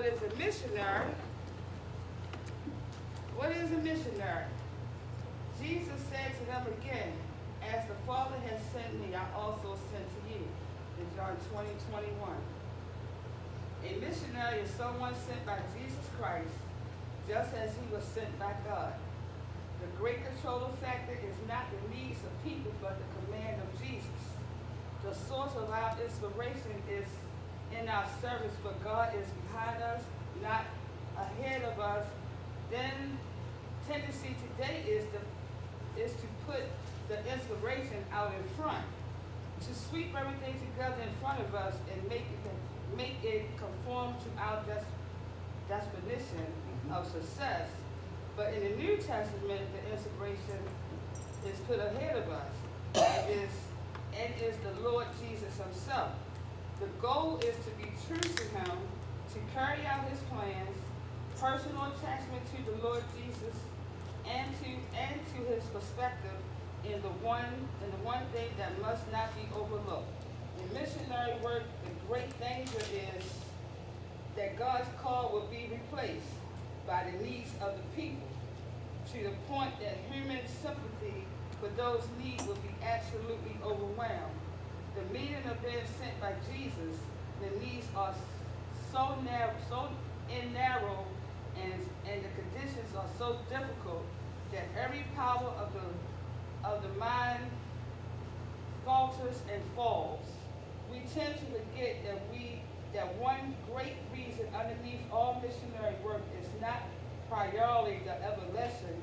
what is a missionary? What is a missionary? Jesus said to them again, as the Father has sent me, I also sent to you. In John 20:21. A missionary is someone sent by Jesus Christ, just as he was sent by God. The great controlling factor is not the needs of people, but the command of Jesus. The source of our inspiration is in our service, but God is behind us, not ahead of us. Then tendency today is to put the inspiration out in front, to sweep everything together in front of us and make it conform to our definition of success. But in the New Testament, the inspiration is put ahead of us. It is the Lord Jesus himself. The goal is to be true to him, to carry out his plans, personal attachment to the Lord Jesus, and to his perspective in the one thing that must not be overlooked. In missionary work, the great danger is that God's call will be replaced by the needs of the people, to the point that human sympathy for those needs will be absolutely overwhelmed. The meaning of being sent by Jesus, the needs are so narrow, and the conditions are so difficult that every power of the mind falters and falls. We tend to forget that one great reason underneath all missionary work is not primarily the elevation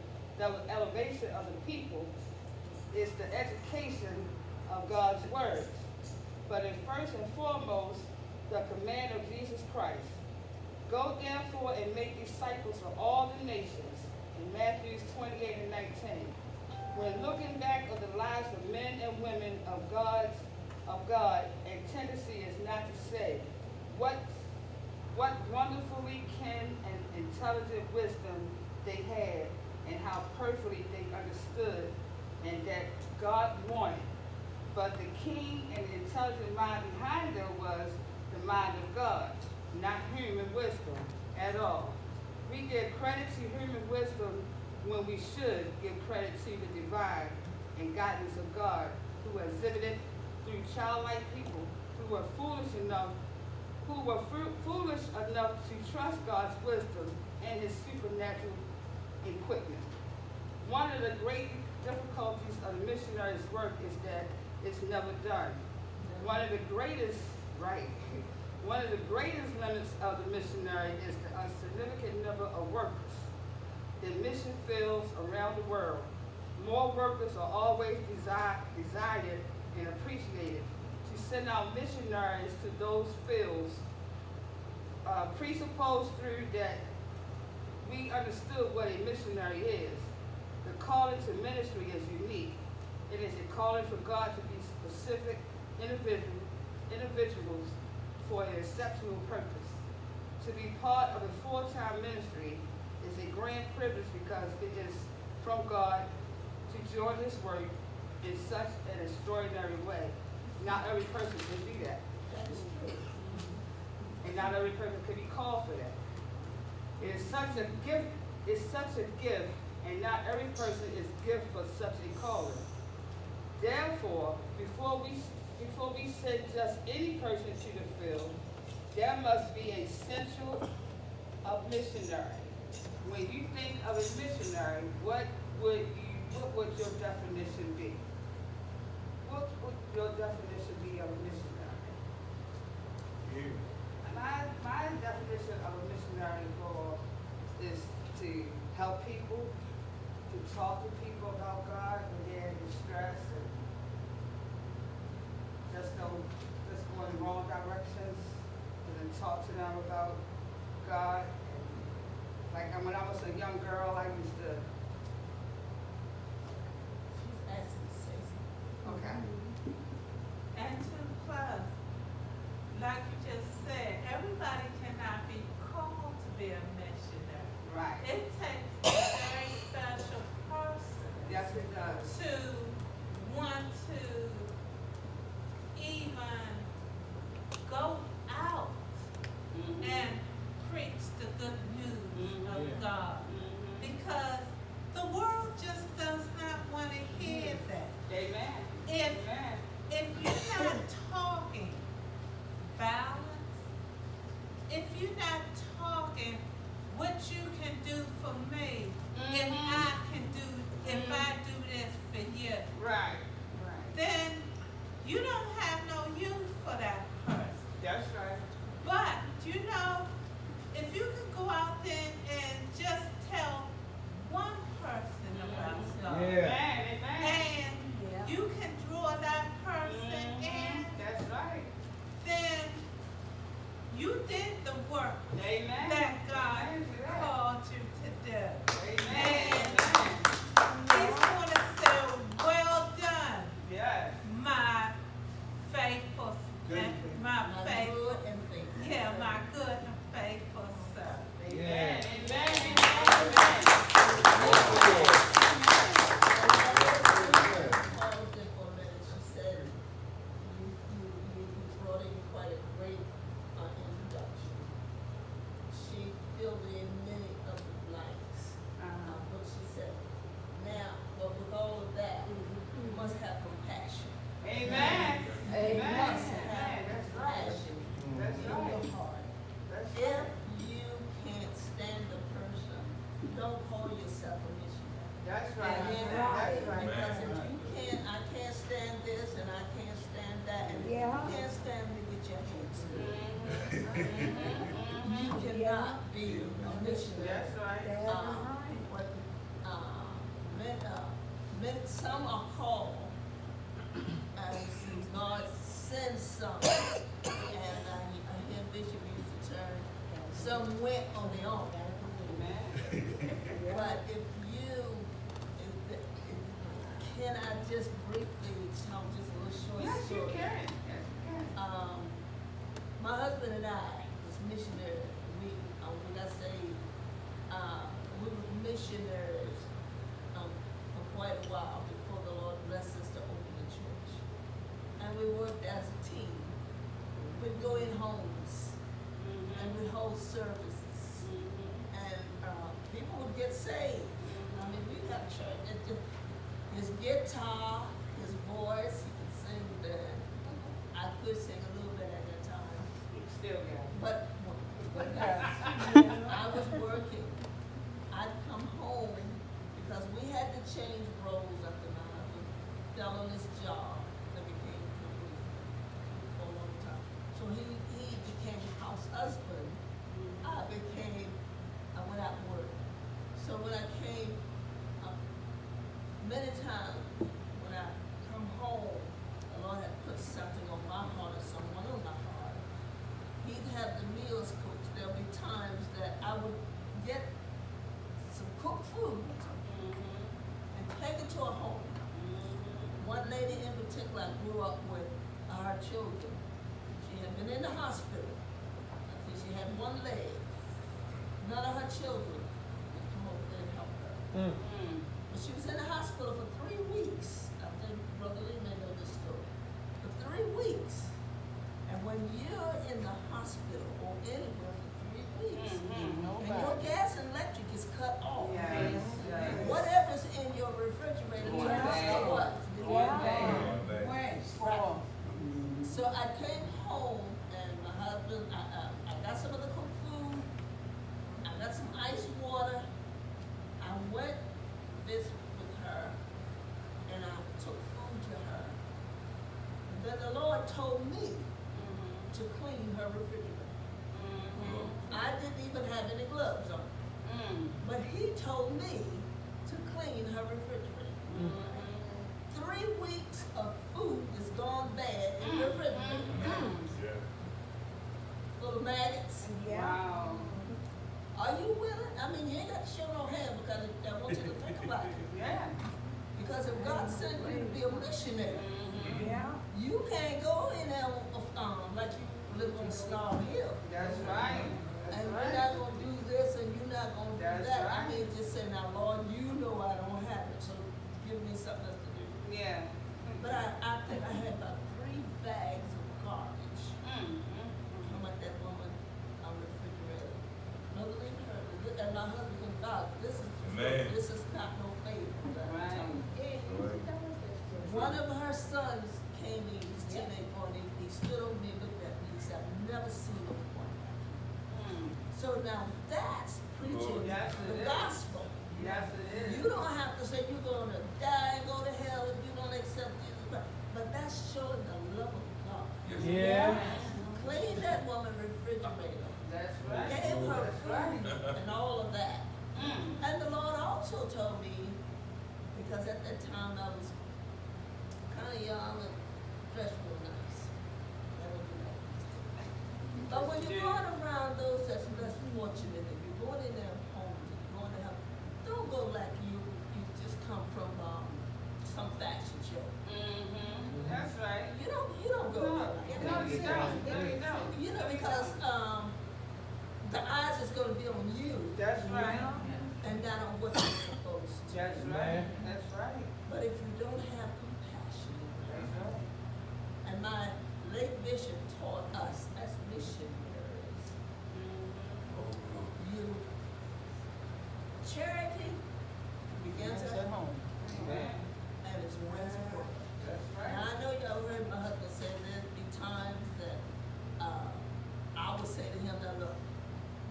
of the people, it's the education of God's words. But first and foremost, the command of Jesus Christ. Go therefore and make disciples of all the nations, in Matthew 28 and 19. When looking back at the lives of men and women of God, a tendency is not to say what wonderfully keen and intelligent wisdom they had, and how perfectly they understood, and that God wanted. But the keen and intelligent mind behind them was the mind of God, not human wisdom at all. We give credit to human wisdom when we should give credit to the divine and guidance of God, who exhibited through childlike people who were foolish enough to trust God's wisdom and his supernatural equipment. One of the great difficulties of the missionary's work is that it's never done. One of the greatest limits of the missionary is the insignificant number of workers in mission fields around the world. More workers are always desired and appreciated. To send out missionaries to those fields presupposed through that we understood what a missionary is. The calling to ministry is unique. It is a calling for God to be specific individuals for an exceptional purpose. To be part of a full-time ministry is a grand privilege because it is from God to join his work in such an extraordinary way. Not every person can do that. That is true. And not every person can be called for that. It is such a gift, and not every person is gift for such a calling. Therefore, before we send just any person to the field, there must be a central of missionary. When you think of a missionary, what would your definition be? What would your definition be of a missionary? You. My definition of a missionary is to help people, to talk to people about God when they're in distress and just go in the wrong directions, and then talk to them about God. And like when I was a young girl, I used to. She's asking to say something. Okay. And two plus, like you just said, everybody cannot be called to be a missionary. Right. It takes a very special person Yes, it does. to want to even go out Mhm. and preach don't have no use for that person. That's right. But, you know, if you could go out there and just tell one person about God, Yeah. Amen. Amen. and Yeah. you can draw that person in, That's right. then you did the work Amen. that God Amen to that. called you to do. Amen. He's going to say, well done, Yes. my faithful, Good. my My faithful, good and faithful. yeah, my good and faithful servant. Amen. Yeah. Amen. Amen. Paused it for a minute. She said, you brought in quite a great introduction. She filled in many of the blanks, what she said. Now, but with all of that, you must have compassion. Amen. You Amen. must have That's right. compassion That's in right. your heart. That's If right. you can't stand the person, don't call yourself a missionary. That's right. And then, That's right. because if you can't, I can't stand this and I can't stand that, and if you Yeah. can't stand to get your hands dirty, Mhm. you cannot be a missionary. That's right. That's right. What, some are called, and God sends some, and I hear Bishop use the term, some went on their own. Amen. But if can I just briefly tell just a little short Yes, you story? can. Yes, you can. My husband and I was missionaries. When I say, we were missionaries for quite a while before the Lord blessed us to open the church. And we worked as a team. We'd go in homes and we'd hold services. And people would get saved. I mean, we'd have church. His guitar, his voice, he could sing that. I could sing a little bit at that time. You still got it. But I was working. I'd come home because we had to change roles after my husband fell on his job that became complete for a long time. So he became house husband. I went out and worked. So when I came, many times when I come home, the Lord had put something on my heart or someone on my heart. He'd have the meals cooked. There'll be times that I would get some cooked food and take it to a home. One lady in particular I grew up with, her children. She had been in the hospital. I think she had one leg. None of her children would come over there and help her. But she was in the hospital for 3 weeks. I think Brother Lee may know this story. For 3 weeks. And when you're in the hospital or anywhere for 3 weeks, and your gas and electric is cut off, Yes, yes. whatever's in your refrigerator One turns day. to what? One day. Right. So I came home and my husband, I got some of the cooked food, I got some ice water, I went visit with her, and I took food to her. And then the Lord told me to clean her refrigerator. I didn't even have any gloves on, but He told me to clean her refrigerator. 3 weeks of food is gone bad in the refrigerator. Full of maggots. Yeah. Wow. Are you willing? I mean, you ain't got to show no hand because I want you to think about it. Yeah. Because if God sent you to be a missionary, Yeah. you can't go in there like you live on Snow Hill. That's right. That's And right. you're not going to do this and you're not going to do That's that. right. I mean, just say, now, Lord, you know I don't have it, so give me something else to do. Yeah. But I think I had about 3 bags of garbage. I'm like that woman on the refrigerator. Mother Lee heard it, and my husband can vouch. This is not no favor. Right. One of her sons came in, he was a teenage boy, and he stood over me and looked at me, he said, I've never seen a boy. So now that's preaching Yes, it the is. gospel. Yes, it is. You don't have to say you're going to die and go to hell if you don't accept Jesus Christ. But that's That's showing the love of God. Yeah. Clean that woman's refrigerator. That's right. Gave her That's right. food and all of that. And the Lord also told me, because at that time I was kind of young and dressed real nice. Never do that. But when you're going around those that's less fortunate and you're going in their homes and you're going to help, don't go like you just come from some fashion show. That's right. You don't go No, there. no, you don't. No, you don't. You know, because the eyes is going to be on you. That's right. And not on what you're supposed to. That's right. That's right. But if you don't have compassion, That's right. and my late bishop taught us as missionaries, you charity begins at home, and it's wins work. That's right. Now I know y'all heard my husband say there'd be times that I would say to him that look,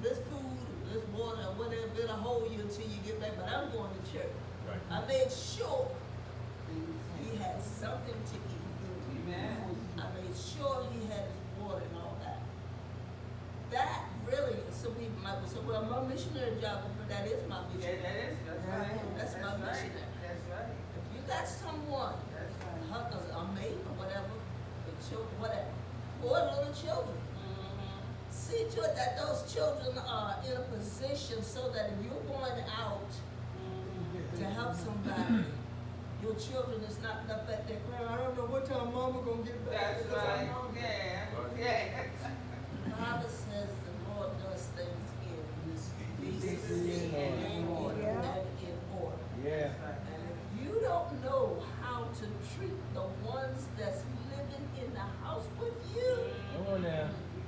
this food, this water, whatever, it'll hold you until you get back, but I'm going to church. Right. I made sure he had something to eat. Amen. I made sure he had his water and all that. That really, some people might say, well, my missionary job, that is my Yeah, missionary. that is. That's right. That's my right. missionary. That's right. If you got someone, That's right. a mate or whatever, the children, whatever, or little children, see to it that those children are in a position so that if you're going out to help somebody, your children is not up at their crying, I don't know what time mama gonna get back. That's because right. I'm hungry." Yeah. Yeah. The Bible says the Lord does things in Decency and in order. and in order. Yeah. And if you don't know how to treat the ones that's living in the house with you, Come on now.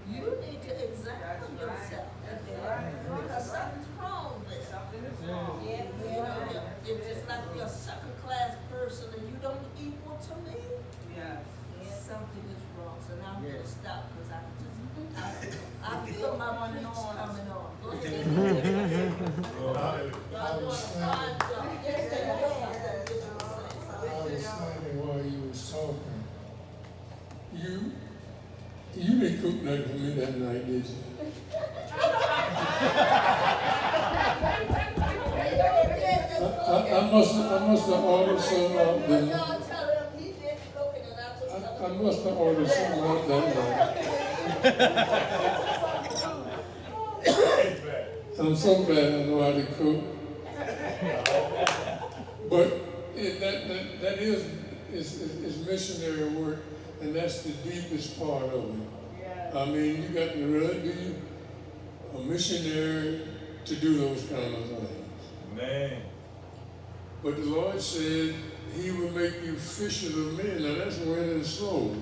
you need to examine yourself. That's right. Because something's wrong there. Something is wrong. You know, it's just like you're a second class person and you don't equal to me. Yes. Something is wrong. So now I'm Yeah. gonna stop because I feel my money coming on. Go ahead. Y'all doing a fine job. Yes, they I are. was thinking while you was talking, you didn't cook nothing for me that night, did you? I must have ordered some out then. Y'all tell him he did cooking and I took some. I must have ordered something out that night. I'm so glad I know how to cook. But that is missionary work, and that's the deepest part of it. Yes. I mean, you got to really be a missionary to do those kind of things. Man. But the Lord said He will make you fishers of men. Now that's winning souls.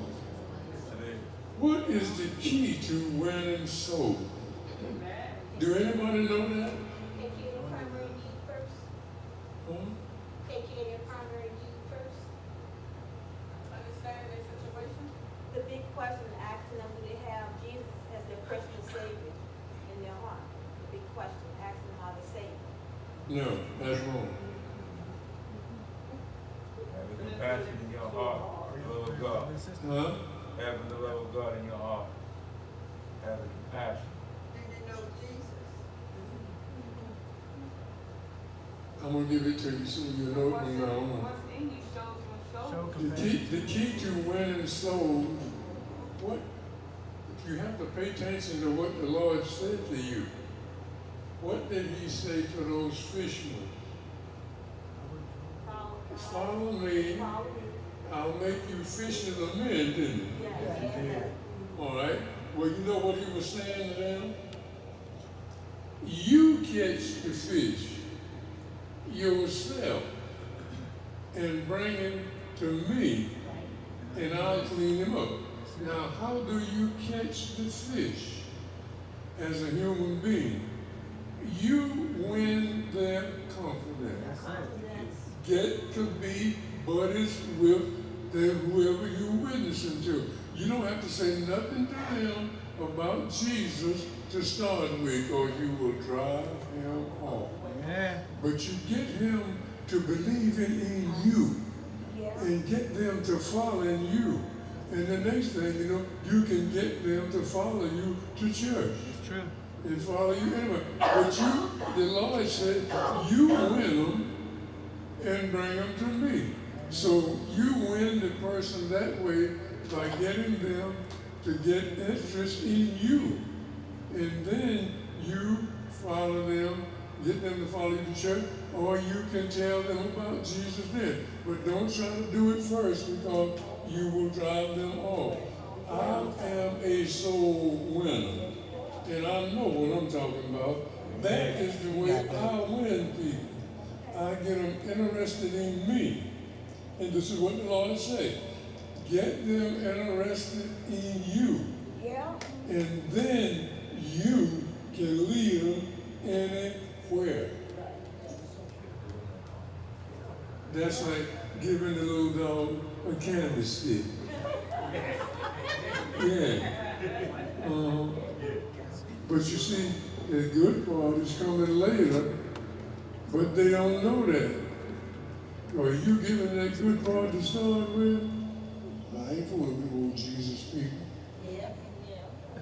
What is the key to winning souls? Amen. Do anybody know that? Take care of your primary need first. Huh? Take care of your primary need first. Understand their situation? The big question, asking them, do they have Jesus as their personal Savior in their heart? The big question, asking them how they save. No, that's wrong. Having compassion in your heart, the love of God. Huh? Having the love of God in your heart. Having compassion. I'm going to give it to you so you know it from now on. What's in you shows when The key to winning souls, if you have to pay attention to what the Lord said to you. What did He say to those fishermen? Follow me, I'll make you fishers of men, didn't He? All right. Well, you know what He was saying to them? You catch the fish yourself and bring him to me, and I'll clean him up. Now, how do you catch the fish as a human being? You win their confidence. Get to be buddies with whoever you're witnessing to. You don't have to say nothing to them about Jesus to start with, or you will drive him off. Yeah. But you get him to believe in you. and get them to follow you. And the next thing you know, you can get them to follow you to church. It's true. And follow you anyway. But the Lord said, you win them and bring them to me. So you win the person that way by getting them to get interest in you. And then you follow them, get them to follow you to church, or you can tell them about Jesus then. But don't try to do it first because you will drive them off. I am a soul winner. And I know what I'm talking about. That is the way I win people. I get them interested in me. And this is what the Lord said. Get them interested in you. Yeah. And then you can lead them anywhere. That's like giving the little dog a candy stick. Yeah. But you see, the good part is coming later, but they don't know that. Are you giving that good part to start with? I ain't fooling with old Jesus people. Yeah.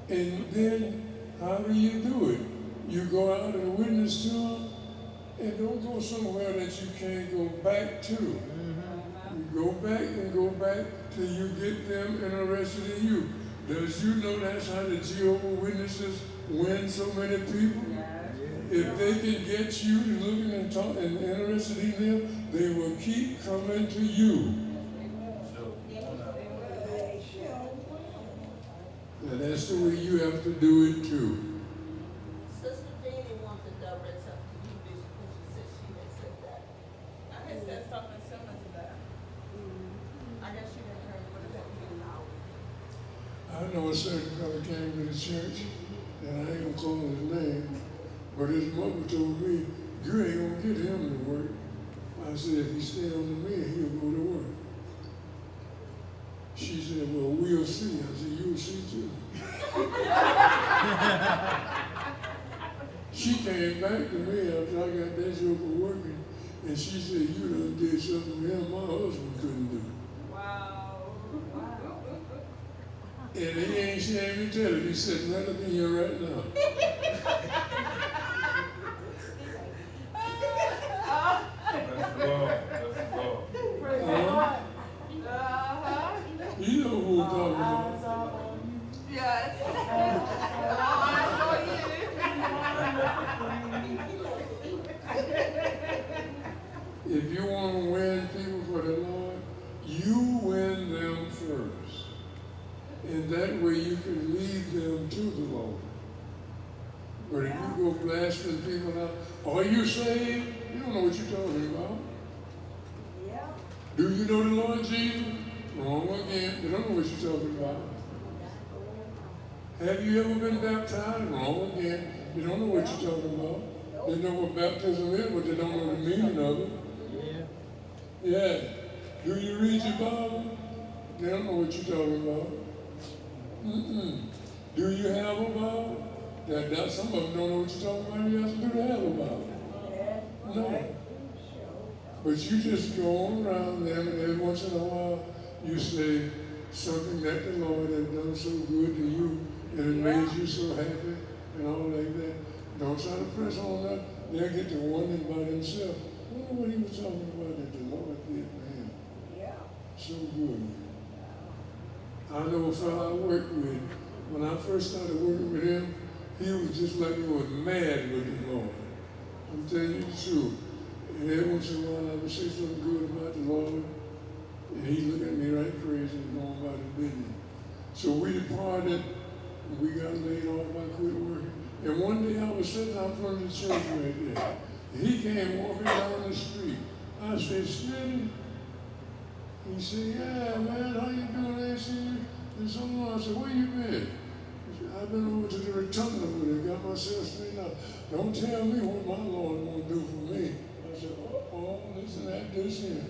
And then, how do you do it? You go out and witness to them, and don't go somewhere that you can't go back to. You go back and go back till you get them interested in you. Does you know that's how the Jehovah's Witnesses win so many people? If they can get you looking and talking and interested in them, they will keep coming to you. And that's the way you have to do it too. Sister Jeannie wants to direct something to you, Bishop, when she said she had said that. I had said something similar to that. I guess you didn't hear what it said. I know a certain fellow came to the church, and I ain't gonna call his name, but his mother told me, you ain't gonna get him to work. I said, if he stay on the man, he'll go to work. She said, well, we'll see. I said, you'll see too. She came back to me after I got that joke of working, and she said, you done did something to him my husband couldn't do. Wow. And he ain't ashamed to tell it. He's sitting right up in here right now. That's love. That's love. Praise the Lord. You know who I'm talking about. Yes. If you want to win people for the Lord, you win them first. And that way you can lead them to the Lord. But if you go blasting people out, are you saved? You don't know what you're talking about. Yeah. Do you know the Lord Jesus? Wrong again. You don't know what you're talking about. Have you ever been baptized? Wrong again. You don't know what you're talking about. They know what baptism is, but they don't know the meaning of it. Yeah. Do you read your Bible? They don't know what you're talking about. Do you have a Bible? That some of them don't know what you're talking about. You have to do to have a Bible. No. But you just go on around them, and every once in a while you say something that the Lord has done so good to you, and it made you so happy, and all like that. Don't try to press on that. They'll get to wondering by themselves. I wonder what he was talking about that the Lord did for him. Yeah. So good. I know a fellow I worked with. When I first started working with him, he was just like he was mad with the Lord. I'm telling you the truth. And every once in a while I would say something good about the Lord, and he'd look at me right crazy and go about his business. So we departed, and we got laid off. I quit working. And one day I was sitting out front of the church right there. And he came walking down the street. I said, Smitty. He said, yeah, man, how you doing? I said, and so on. I said, where you been? He said, I've been over to the rotunda with it, got myself straightened out. Don't tell me what my Lord won't do for me. I said, listen to that, this here.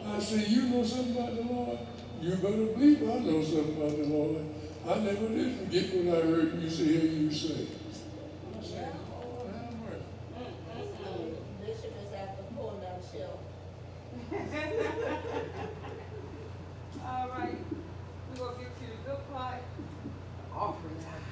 I said, you know something about the Lord? You better believe I know something about the Lord. I never did forget what I heard you say, hear you say. I said, Lord have mercy. Bishop is at the full nutshell. offerings like